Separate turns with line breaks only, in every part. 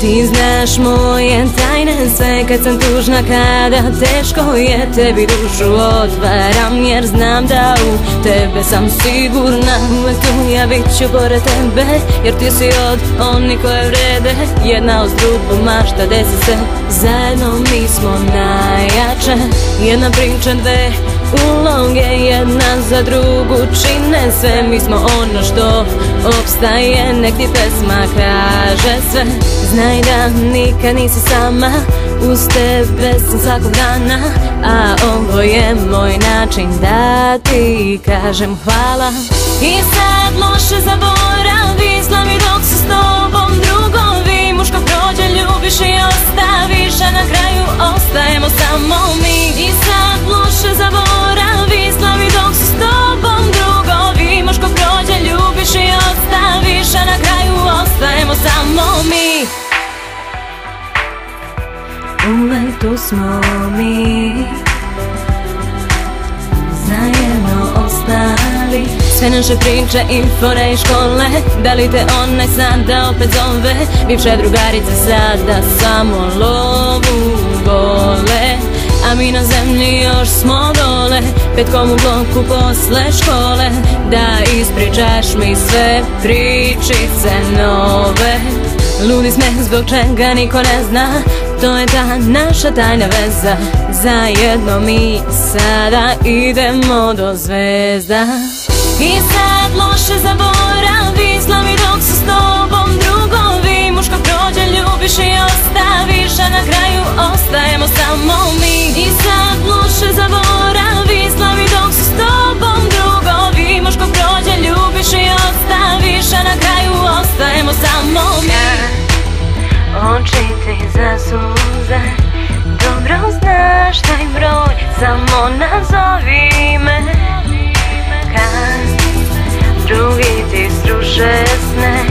Ti znaš moje tajne sve kad sam tužna, kada teško je, tebi dušu otvaram jer znam da u tebe sam sigurna. Uvek tu ja bit ću pored tebe jer ti si od onih koje vrede. Jedna uz drugu mašta desi se, zajedno mi smo najjače. Jedna priča, dve uloge, jedna za drugu čine sve. Mi smo ono što opstaje, nek ti pesma kaže sve. Znaj da nikad nisi sama, uz tebe sam svakog dana. A ovo je moj način da ti kažem hvala. I sad loše zaboravi, slavi dok su s tobom drugovi. Muško prođe, ljubiš i ostaviš, a na kraju ostajemo samo mi. I sad loše zaboravi, slavi dok su s tobom drugovi. Muško prođe, ljubiš i ostaviš, a na kraju ostajemo samo mi. Uvek tu smo mi, zajedno ostali. Sve naše priče i fore iz škole, da li te onaj sada opet zove? Bivše drugarice sada samo lovu vole, a mi na zemlji još smo dole, petkom u bloku posle škole. Da ispričaš mi sve pričice nove. Ludi smeh zbog čega niko ne zna, to je ta naša tajna veza. Zajedno mi sada idemo do zvezda. I sad loše zaboravi, slavi dok su s tobom drugovi. Muško prođe, ljubiš i ostaviš, a na kraju ostajemo samo mi. I sad loše zaboravi, slavi dok su s tobom drugovi. Muško prođe, ljubiš i ostaviš, a na kraju ostajemo samo mi. Oči ti zasuze, dobro znaš taj broj, samo nazovi me. Kad drugi ti sruše sne,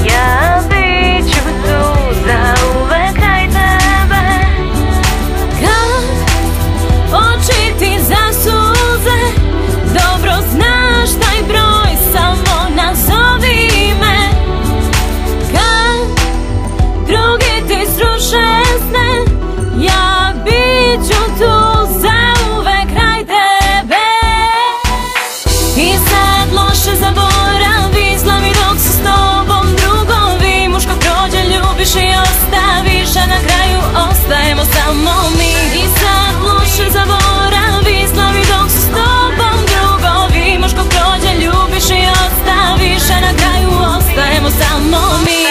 ja bit ću tu zauvek kraj tebe. Kad oči ti zasuze, dobro znaš taj broj, samo nazovi me. Kad drugi ti sruše sne, ja bit ću tu zauvek kraj tebe. I sad loše zaboravi, slavi dok su s tobom drugovi. Muško prođe, ljubiš i ostaviš, a na kraju ostajemo samo mi. I sad loše zaboravi, slavi dok su s tobom drugovi. Muško prođe, ljubiš i ostaviš, a na kraju ostajemo samo mi.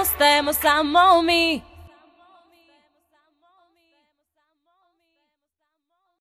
Ostajemo samo mi.